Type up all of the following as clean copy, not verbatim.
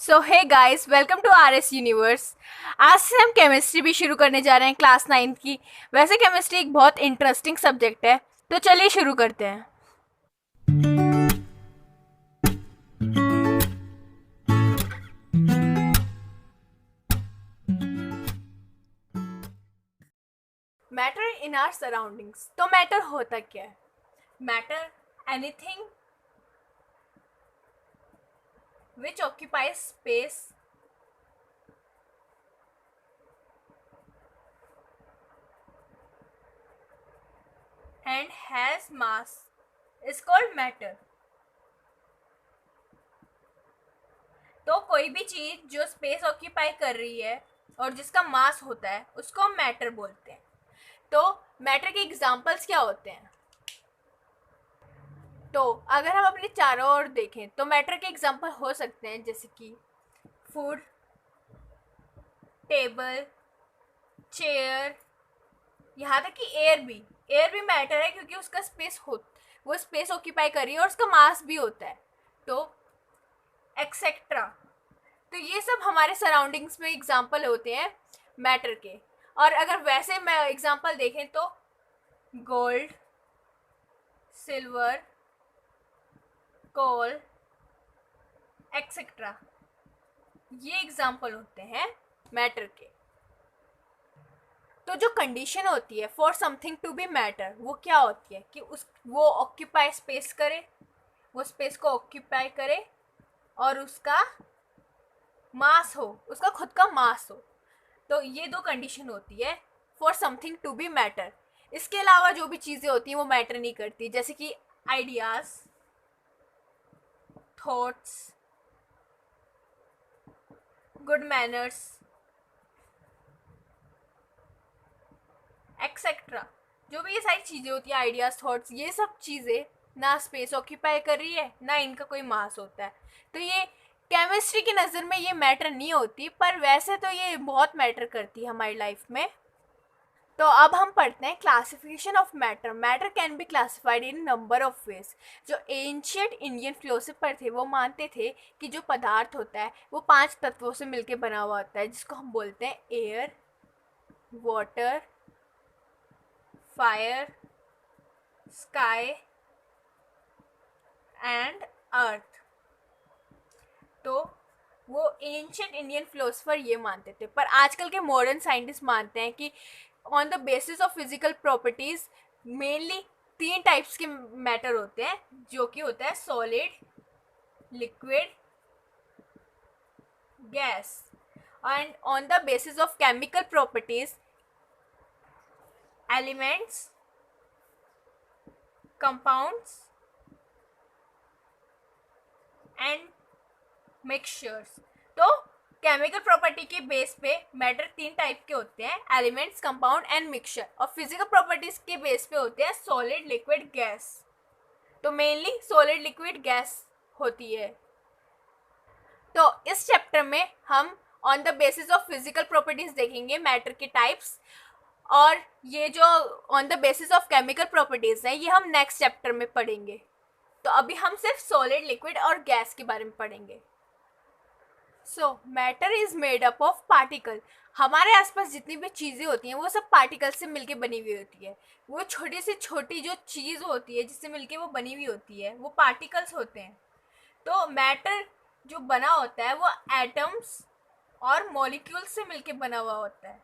So hey guys, welcome to R S universe. आज से हम केमिस्ट्री भी शुरू करने जा रहे हैं क्लास 9 की। वैसे केमिस्ट्री एक बहुत इंटरेस्टिंग सब्जेक्ट है, तो चलिए शुरू करते हैं। Matter in our surroundings. तो मैटर होता क्या है? Matter anything which occupies space and has mass is called matter. तो कोई भी चीज जो स्पेस ऑक्यूपाई कर रही है और जिसका मास होता है उसको हम मैटर बोलते हैं। तो मैटर के एग्जाम्पल्स क्या होते हैं? तो अगर हम अपने चारों ओर देखें तो मैटर के एग्जाम्पल हो सकते हैं, जैसे कि फूड, टेबल, चेयर, यहाँ तक कि एयर भी मैटर है, क्योंकि उसका वो स्पेस ऑक्यूपाई कर रही है और उसका मास भी होता है। तो एक्सेट्रा। तो ये सब हमारे सराउंडिंग्स में एग्जाम्पल होते हैं मैटर के। और अगर वैसे मैं एग्जाम्पल देखें तो गोल्ड, सिल्वर, कोल, एक्सेट्रा, ये एग्जाम्पल होते हैं मैटर के। तो जो कंडीशन होती है for something to be matter, वो क्या होती है कि वो ऑक्यूपाई स्पेस करे, वो स्पेस को ऑक्यूपाई करे और उसका मास हो, उसका खुद का मास हो। तो ये दो कंडीशन होती है for something to be matter. इसके अलावा जो भी चीज़ें होती हैं वो मैटर नहीं करती, जैसे कि ideas, thoughts, good manners, etcetera. जो भी ये सारी चीज़ें होती है, आइडियाज, थॉट्स, ये सब चीज़ें ना स्पेस ऑक्यूपाई कर रही है ना इनका कोई मास होता है। तो ये केमिस्ट्री की नज़र में ये मैटर नहीं होती, पर वैसे तो ये बहुत मैटर करती है हमारी लाइफ में। तो अब हम पढ़ते हैं classification of matter. Matter can be classified in number of ways. जो एंशियंट इंडियन फिलोसफर थे वो मानते थे कि जो पदार्थ होता है वो 5 तत्वों से मिलकर बना हुआ होता है, जिसको हम बोलते हैं air, water, fire, sky and earth. तो वो एंशियंट इंडियन फिलोसफर ये मानते थे, पर आजकल के मॉडर्न साइंटिस्ट मानते हैं कि on the basis of physical properties mainly 3 types के मैटर होते हैं, जो कि होता है solid, liquid, gas. And on the basis of chemical properties elements, compounds and mixtures. तो केमिकल प्रॉपर्टी के बेस पे मैटर 3 टाइप के होते हैं, एलिमेंट्स, कंपाउंड एंड मिक्सचर। और फिजिकल प्रॉपर्टीज के बेस पे होते हैं सॉलिड, लिक्विड, गैस। तो मेनली सॉलिड, लिक्विड, गैस होती है। तो इस चैप्टर में हम on the basis of physical properties देखेंगे मैटर के टाइप्स, और ये जो on the basis of chemical properties है ये हम नेक्स्ट चैप्टर में पढ़ेंगे। तो अभी हम सिर्फ सॉलिड, लिक्विड और गैस के बारे में पढ़ेंगे। सो matter is made up of particle. हमारे आसपास जितनी भी चीज़ें होती हैं वो सब पार्टिकल से मिलके बनी हुई होती है। वो छोटी से छोटी जो चीज़ होती है जिससे मिलके वो बनी हुई होती है वो पार्टिकल्स होते हैं। तो मैटर जो बना होता है वो एटम्स और मॉलिक्यूल्स से मिलके बना हुआ होता है।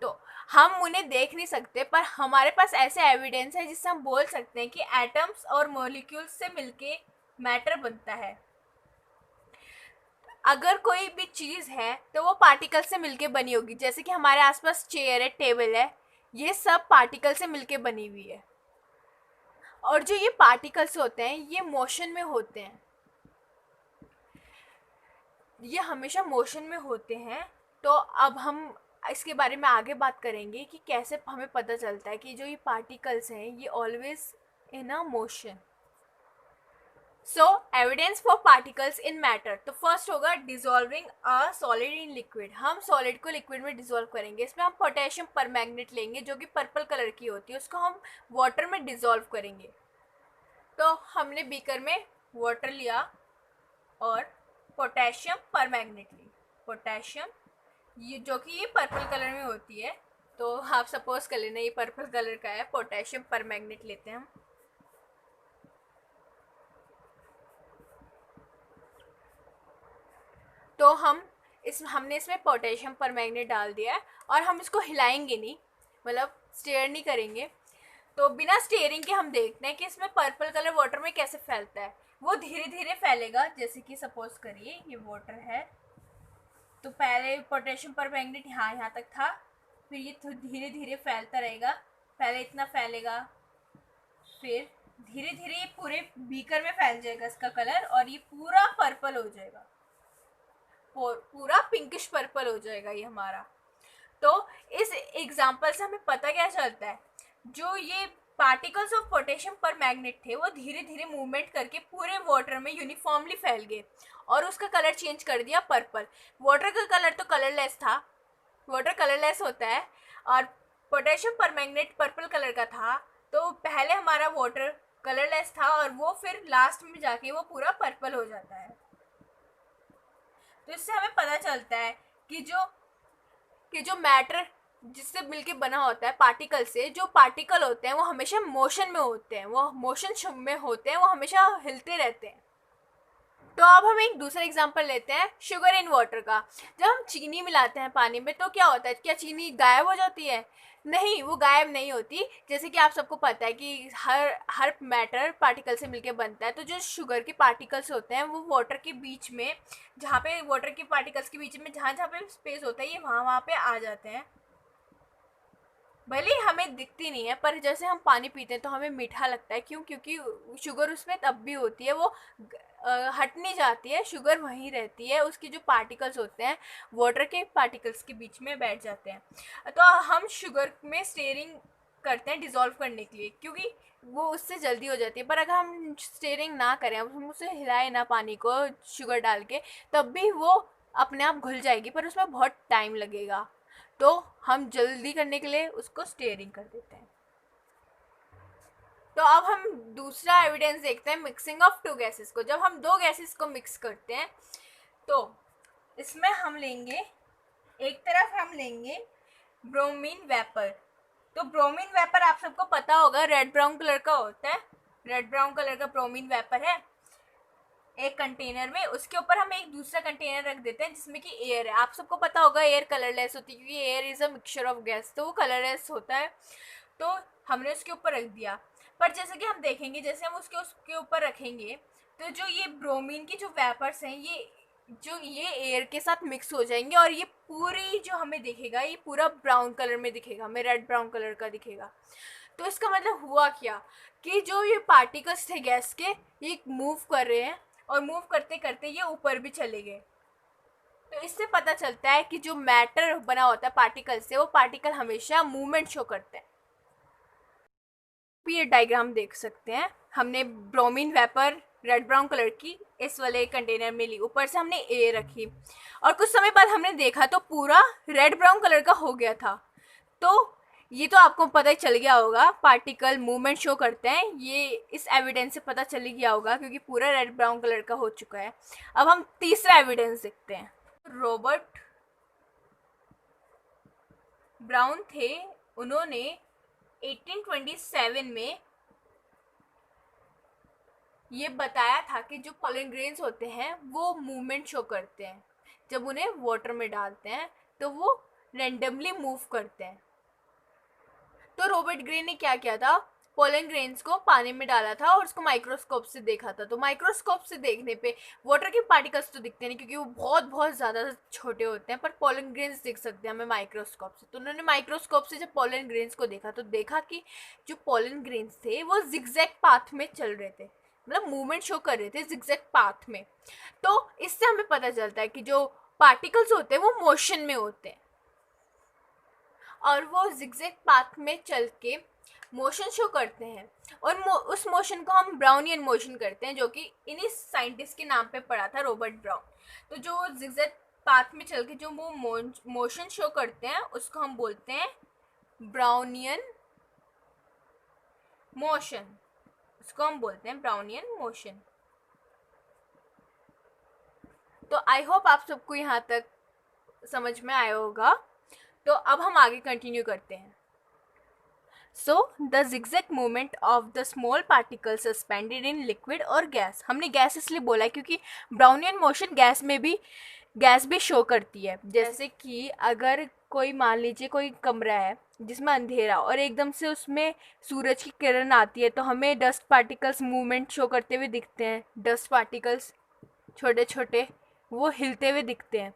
तो हम उन्हें देख नहीं सकते, पर हमारे पास ऐसे एविडेंस है जिससे हम बोल सकते हैं कि एटम्स और मॉलिक्यूल्स से मिलके मैटर बनता है। अगर कोई भी चीज़ है तो वो पार्टिकल से मिलके बनी होगी, जैसे कि हमारे आसपास चेयर है, टेबल है, ये सब पार्टिकल से मिलके बनी हुई है। और जो ये पार्टिकल्स होते हैं ये मोशन में होते हैं, ये हमेशा मोशन में होते हैं। तो अब हम इसके बारे में आगे बात करेंगे कि कैसे हमें पता चलता है कि जो ये पार्टिकल्स हैं ये always in a motion. So evidence for particles in matter. तो फर्स्ट होगा dissolving a solid in liquid. हम सॉलिड को लिक्विड में डिजोल्व करेंगे। इसमें हम पोटेशियम परमैंगनेट लेंगे जो कि पर्पल कलर की होती है, उसको हम वाटर में डिजोल्व करेंगे। तो हमने बीकर में वाटर लिया और पोटेशियम परमैंगनेट ली। पोटेशियम ये जो कि ये पर्पल कलर में होती है, तो आप सपोज कर लेना ये पर्पल कलर का है। पोटेशियम परमैंगनेट लेते हैं हम। तो हमने इसमें पोटेशियम परमैंगनेट डाल दिया है और हम इसको हिलाएंगे नहीं, मतलब स्टेयर नहीं करेंगे। तो बिना स्टेयरिंग के हम देखते हैं कि इसमें पर्पल कलर वाटर में कैसे फैलता है। वो धीरे धीरे फैलेगा। जैसे कि सपोज करिए ये वाटर है, तो पहले पोटेशियम परमैंगनेट यहाँ तक था, फिर ये धीरे धीरे फैलता रहेगा। पहले इतना फैलेगा, फिर धीरे धीरे ये पूरे बीकर में फैल जाएगा इसका कलर, और ये पूरा पर्पल हो जाएगा, पूरा पिंकिश पर्पल हो जाएगा ये हमारा। तो इस एग्जाम्पल से हमें पता क्या चलता है, जो ये पार्टिकल्स ऑफ पोटेशियम परमैंगनेट थे वो धीरे धीरे मूवमेंट करके पूरे वाटर में यूनिफॉर्मली फैल गए और उसका कलर चेंज कर दिया पर्पल। वाटर का कलर तो कलरलेस था, वाटर कलरलेस होता है, और पोटेशियम परमैंगनेट पर्पल कलर का था। तो पहले हमारा वाटर कलरलेस था और वो फिर लास्ट में जाके वो पूरा पर्पल हो जाता है। तो इससे हमें पता चलता है कि जो मैटर जिससे मिलके बना होता है पार्टिकल से, जो पार्टिकल होते हैं वो हमेशा मोशन में होते हैं, वो मोशन में होते हैं, वो हमेशा हिलते रहते हैं। तो अब हम एक दूसरा एग्जांपल लेते हैं शुगर इन वाटर का। जब हम चीनी मिलाते हैं पानी में तो क्या होता है, क्या चीनी गायब हो जाती है? नहीं, वो गायब नहीं होती। जैसे कि आप सबको पता है कि हर मैटर पार्टिकल से मिलके बनता है। तो जो शुगर के पार्टिकल्स होते हैं वो वाटर के बीच में, जहाँ पे वाटर के पार्टिकल्स के बीच में जहाँ पे स्पेस होता है, ये वहाँ पे आ जाते हैं। भले हमें दिखती नहीं है, पर जैसे हम पानी पीते हैं तो हमें मीठा लगता है। क्यों? क्योंकि शुगर उसमें तब भी होती है, वो हट नहीं जाती है, शुगर वहीं रहती है। उसके जो पार्टिकल्स होते हैं वाटर के पार्टिकल्स के बीच में बैठ जाते हैं। तो हम शुगर में स्टेयरिंग करते हैं डिज़ोल्व करने के लिए, क्योंकि वो उससे जल्दी हो जाती है। पर अगर हम स्टेयरिंग ना करें, हम उसे हिलाए ना पानी को शुगर डाल के, तब भी वो अपने आप घुल जाएगी, पर उसमें बहुत टाइम लगेगा। तो हम जल्दी करने के लिए उसको स्टेयरिंग कर देते हैं। तो अब हम दूसरा एविडेंस देखते हैं मिक्सिंग ऑफ टू गैसेस को। जब हम दो गैसेस को मिक्स करते हैं तो इसमें हम लेंगे, एक तरफ हम लेंगे ब्रोमीन वेपर। तो ब्रोमीन वेपर आप सबको पता होगा रेड ब्राउन कलर का होता है। रेड ब्राउन कलर का ब्रोमीन वेपर है एक कंटेनर में। उसके ऊपर हम एक दूसरा कंटेनर रख देते हैं जिसमें कि एयर है। आप सबको पता होगा एयर कलरलेस होती है, क्योंकि air is a mixture of gas, तो वो कलरलेस होता है। तो हमने उसके ऊपर रख दिया। पर जैसे कि हम देखेंगे, जैसे हम उसके ऊपर रखेंगे तो जो ये ब्रोमीन की जो वेपर्स हैं, ये एयर के साथ मिक्स हो जाएंगे और ये पूरी जो हमें दिखेगा, ये पूरा ब्राउन कलर में दिखेगा, हमें रेड ब्राउन कलर का दिखेगा। तो इसका मतलब हुआ क्या कि जो ये पार्टिकल्स थे गैस के, ये मूव कर रहे हैं और मूव करते करते ये ऊपर भी चले गए। तो इससे पता चलता है कि जो मैटर बना होता है पार्टिकल से, वो पार्टिकल हमेशा मूवमेंट शो करते हैं। ये डायग्राम देख सकते हैं, हमने bromine vapour red brown colour की इस वाले कंटेनर में ली, ऊपर से हमने एयर रखी और कुछ समय बाद हमने देखा तो पूरा रेड ब्राउन कलर का हो गया था। तो ये तो आपको पता ही चल गया होगा, पार्टिकल मूवमेंट शो करते हैं, ये इस एविडेंस से पता चल गया होगा क्योंकि पूरा रेड ब्राउन कलर का हो चुका है। अब हम तीसरा एविडेंस देखते हैं। रॉबर्ट ब्राउन थे, उन्होंने 1827 में ये बताया था कि जो पोलन ग्रेन्स होते हैं वो मूवमेंट शो करते हैं। जब उन्हें वाटर में डालते हैं तो वो रेंडमली मूव करते हैं। तो रॉबर्ट ग्रे ने क्या किया था, पोलन ग्रेन्स को पानी में डाला था और उसको माइक्रोस्कोप से देखा था। तो माइक्रोस्कोप से देखने पे वाटर के पार्टिकल्स तो दिखते नहीं क्योंकि वो बहुत बहुत ज़्यादा छोटे होते हैं, पर पोलन ग्रेन्स दिख सकते हैं हमें माइक्रोस्कोप से। तो उन्होंने माइक्रोस्कोप से जब पोलन ग्रेन्स को देखा तो देखा कि जो पोलन ग्रेन्स थे वो जिगजैग पाथ में चल रहे थे, मतलब मूवमेंट शो कर रहे थे जिगजैग पाथ में। तो इससे हमें पता चलता है कि जो पार्टिकल्स होते हैं वो मोशन में होते हैं और वो जिगजैग पाथ में चल के मोशन शो करते हैं। और उस मोशन को हम ब्राउनियन मोशन करते हैं, जो कि इन्हीं साइंटिस्ट के नाम पे पढ़ा था, रॉबर्ट ब्राउन। तो जो जिगजैग पाथ में चल के जो वो मोशन शो करते हैं उसको हम बोलते हैं ब्राउनियन मोशन। उसको हम बोलते हैं ब्राउनियन मोशन। तो आई होप आप सबको यहाँ तक समझ में आया होगा। तो अब हम आगे कंटिन्यू करते हैं। So the zigzag movement of the small particle suspended in liquid और गैस। हमने गैस इसलिए बोला है क्योंकि ब्राउनियन मोशन गैस भी शो करती है। जैसे कि अगर कोई, मान लीजिए कोई कमरा है जिसमें अंधेरा और एकदम से उसमें सूरज की किरण आती है तो हमें डस्ट पार्टिकल्स मूवमेंट शो करते हुए दिखते हैं। डस्ट पार्टिकल्स छोटे छोटे वो हिलते हुए दिखते हैं।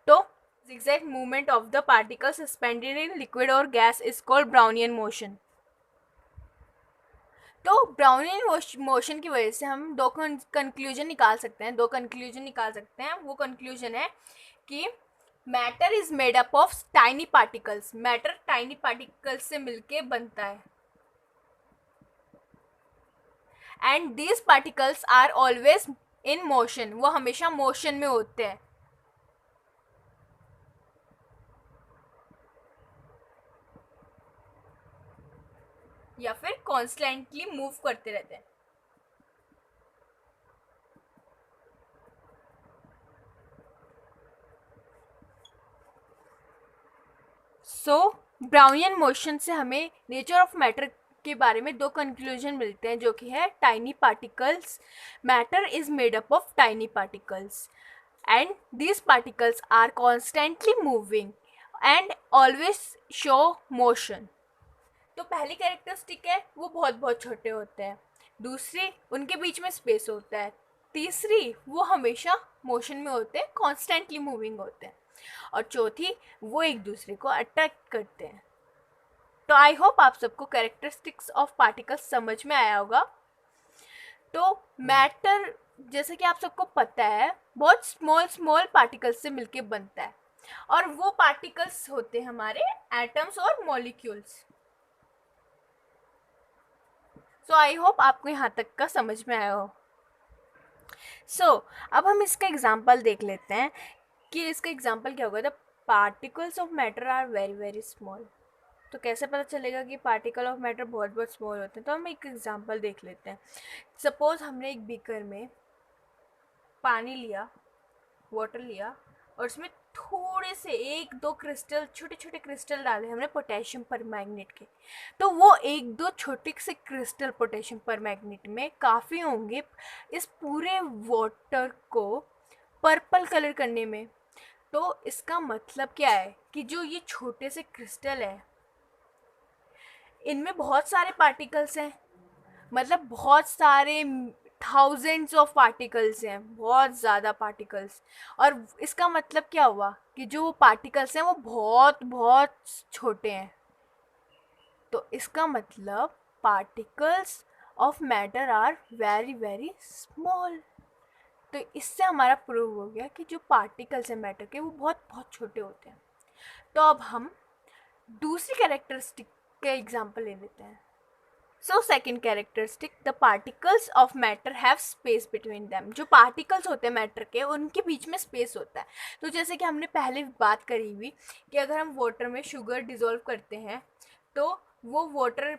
तो zigzag movement of the particles suspended in liquid or gas is called Brownian motion। तो ब्राउनियन मोशन की वजह से हम दो कंक्लूजन निकाल सकते हैं। वो कंक्लूजन है कि matter is made up of tiny particles. Matter tiny particles से मिलके बनता है। And these particles are always in motion. वो हमेशा मोशन में होते हैं। या फिर कॉन्स्टेंटली मूव करते रहते हैं। सो ब्राउनियन मोशन से हमें नेचर ऑफ मैटर के बारे में दो कंक्लूजन मिलते हैं, जो कि है tiny particles. Matter is made up of tiny particles and these particles are constantly moving and always show motion. तो पहली कैरेक्टरिस्टिक है वो बहुत बहुत छोटे होते हैं। दूसरी, उनके बीच में स्पेस होता है। तीसरी, वो हमेशा मोशन में होते हैं, कॉन्स्टेंटली मूविंग होते हैं। और चौथी, वो एक दूसरे को अट्रैक्ट करते हैं। तो आई होप आप सबको कैरेक्टरिस्टिक्स ऑफ पार्टिकल्स समझ में आया होगा। तो मैटर, जैसे कि आप सबको पता है, बहुत स्मॉल पार्टिकल्स से मिलके बनता है। और वो पार्टिकल्स होते हैं हमारे एटम्स और मॉलिक्यूल्स। सो आई होप आपको यहाँ तक का समझ में आया हो। अब हम इसका एग्जाम्पल देख लेते हैं कि इसका एग्जाम्पल क्या होगा। The particles of matter are very very small. तो कैसे पता चलेगा कि पार्टिकल ऑफ मैटर बहुत बहुत स्मॉल होते हैं? तो हम एक एग्जाम्पल देख लेते हैं। सपोज हमने एक बीकर में पानी लिया, वाटर लिया, और उसमें थोड़े से एक दो क्रिस्टल, छोटे छोटे क्रिस्टल डाले हमने पोटेशियम परमैंगनेट के। तो वो एक दो छोटे से क्रिस्टल पोटेशियम परमैंगनेट में काफ़ी होंगे इस पूरे वाटर को पर्पल कलर करने में। तो इसका मतलब क्या है कि जो ये छोटे से क्रिस्टल है, इनमें बहुत सारे पार्टिकल्स हैं। मतलब बहुत सारे थाउजेंड्स ऑफ पार्टिकल्स हैं, बहुत ज़्यादा पार्टिकल्स। और इसका मतलब क्या हुआ कि जो पार्टिकल्स हैं वो बहुत बहुत छोटे हैं। तो इसका मतलब particles of matter are very very small. तो इससे हमारा प्रूव हो गया कि जो पार्टिकल्स हैं मैटर के, वो बहुत बहुत छोटे होते हैं। तो अब हम दूसरी कैरेक्टरिस्टिक का एग्जाम्पल ले लेते हैं। So second characteristic, the particles of matter have space between them. जो पार्टिकल्स होते हैं मैटर के, उनके बीच में स्पेस होता है। तो जैसे कि हमने पहले बात करी हुई कि अगर हम वाटर में शुगर डिज़ोल्व करते हैं तो वो वाटर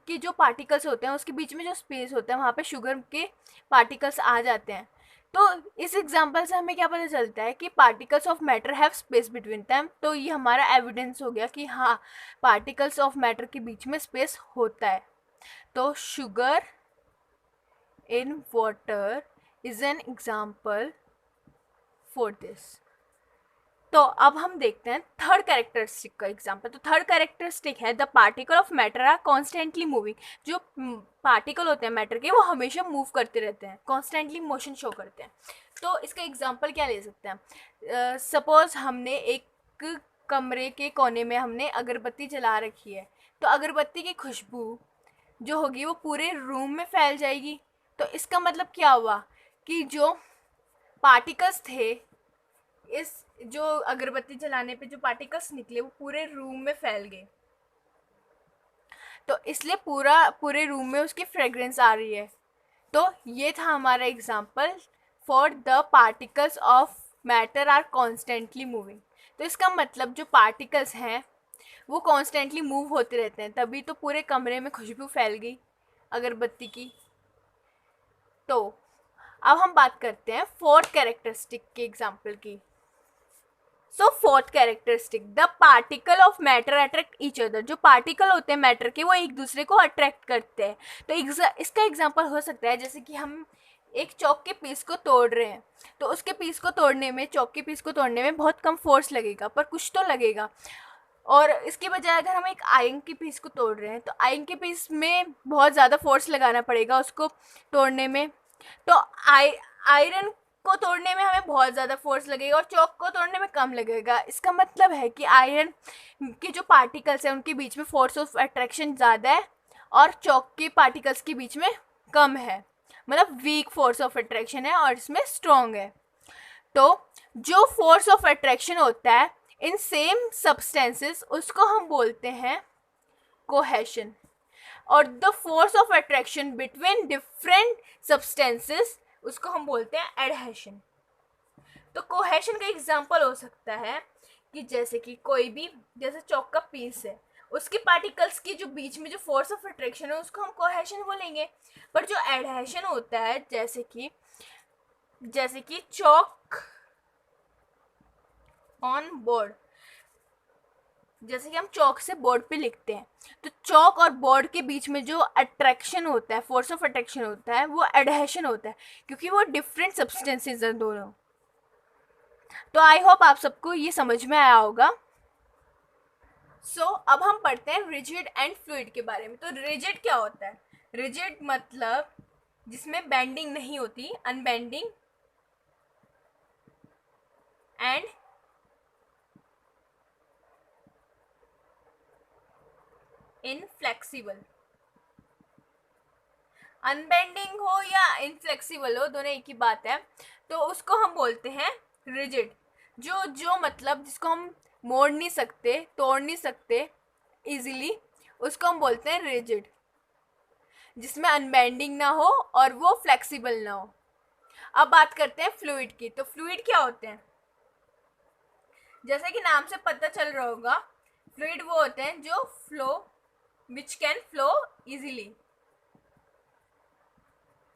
के जो पार्टिकल्स होते हैं उसके बीच में जो स्पेस होता है वहाँ पे शुगर के पार्टिकल्स आ जाते हैं। तो इस एग्जांपल से हमें क्या पता चलता है कि particles of matter have space between them. तो ये हमारा एविडेंस हो गया कि हाँ, पार्टिकल्स ऑफ मैटर के बीच में स्पेस होता है। तो sugar in water is an example for this. तो अब हम देखते हैं थर्ड कैरेक्टरिस्टिक का एग्जांपल। तो थर्ड कैरेक्टरिस्टिक है the particle of matter are constantly moving. जो पार्टिकल होते हैं मैटर के, वो हमेशा मूव करते रहते हैं, कॉन्स्टेंटली मोशन शो करते हैं। तो इसका एग्जांपल क्या ले सकते हैं? सपोज हमने एक कमरे के कोने में हमने अगरबत्ती जला रखी है। तो अगरबत्ती की खुशबू जो होगी वो पूरे रूम में फैल जाएगी। तो इसका मतलब क्या हुआ कि जो पार्टिकल्स थे, इस जो अगरबत्ती जलाने पे जो पार्टिकल्स निकले वो पूरे रूम में फैल गए। तो इसलिए पूरे रूम में उसकी फ्रेग्रेंस आ रही है। तो ये था हमारा example for the particles of matter are constantly moving. तो इसका मतलब जो पार्टिकल्स हैं वो कॉन्स्टेंटली मूव होते रहते हैं, तभी तो पूरे कमरे में खुशबू फैल गई अगरबत्ती की। तो अब हम बात करते हैं फोर्थ कैरेक्टरिस्टिक के एग्जाम्पल की। So fourth characteristic, the particle of matter attract each other. जो पार्टिकल होते हैं मैटर के वो एक दूसरे को अट्रैक्ट करते हैं। तो इसका एग्जाम्पल हो सकता है जैसे कि हम एक चौक के पीस को तोड़ रहे हैं, तो उसके पीस को तोड़ने में, चौक के पीस को तोड़ने में बहुत कम फोर्स लगेगा, पर कुछ तो लगेगा। और इसके बजाय अगर हम एक आयरन के पीस को तोड़ रहे हैं तो आयरन के पीस में बहुत ज़्यादा फोर्स लगाना पड़ेगा उसको तोड़ने में। तो आयरन को तोड़ने में हमें बहुत ज़्यादा फोर्स लगेगा और चौक को तोड़ने में कम लगेगा। इसका मतलब है कि आयरन के जो पार्टिकल्स हैं उनके बीच में फोर्स ऑफ अट्रैक्शन ज़्यादा है और चौक के पार्टिकल्स के बीच में कम है, मतलब वीक फोर्स ऑफ अट्रैक्शन है और इसमें स्ट्रॉन्ग है। तो जो फोर्स ऑफ अट्रैक्शन होता है इन सेम सब्सटेंसेस उसको हम बोलते हैं कोहेशन, और the force of attraction between different substances उसको हम बोलते हैं एडहेशन। तो कोहेशन का एग्जांपल हो सकता है कि जैसे कि कोई भी, जैसे चौक का पीस है, उसके पार्टिकल्स के जो बीच में जो फोर्स ऑफ अट्रैक्शन है उसको हम कोहेशन बोलेंगे। पर जो एडहेशन होता है, जैसे कि चौक ऑन बोर्ड, जैसे कि हम चौक से बोर्ड पे लिखते हैं, तो चौक और बोर्ड के बीच में जो अट्रैक्शन होता है, फोर्स ऑफ अट्रैक्शन होता है, वो एडहेशन होता है, क्योंकि वो डिफरेंट सब्सटेंसेस हैं दोनों। तो आई होप आप सबको ये समझ में आया होगा। अब हम पढ़ते हैं रिजिड एंड फ्लूइड के बारे में। तो रिजिड क्या होता है? रिजिड मतलब जिसमें बेंडिंग नहीं होती, अनबेंडिंग, एंड इनफ्लेक्सिबल। अनबेंडिंग हो या इनफ्लेक्सिबल हो, दोनों एक ही बात है। तो उसको हम बोलते हैं रिजिड। जो मतलब जिसको हम मोड़ नहीं सकते, तोड़ नहीं सकते इजीली, उसको हम बोलते हैं रिजिड। जिसमें अनबेंडिंग ना हो और वो फ्लेक्सिबल ना हो। अब बात करते हैं फ्लूइड की। तो फ्लूइड क्या होते हैं? जैसे कि नाम से पता चल रहा होगा, फ्लूइड वो होते हैं जो flow, which can flow easily,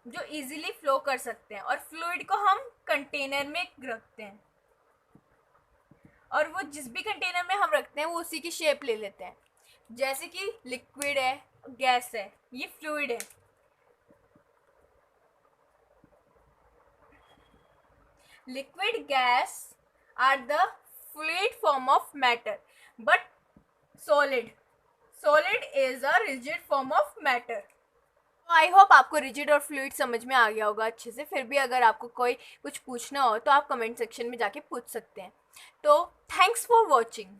जो इजीली फ्लो कर सकते हैं। और फ्लूइड को हम कंटेनर में रखते हैं, और वो जिस भी कंटेनर में हम रखते हैं वो उसी की शेप ले लेते हैं। जैसे कि लिक्विड है, गैस है, ये फ्लूइड है। Liquid, gas are the fluid form of matter, but solid is a rigid form of matter. I hope आपको रिजिड और फ्लूइड समझ में आ गया होगा अच्छे से। फिर भी अगर आपको कोई कुछ पूछना हो तो आप कमेंट सेक्शन में जाके पूछ सकते हैं। तो थैंक्स फॉर वॉचिंग।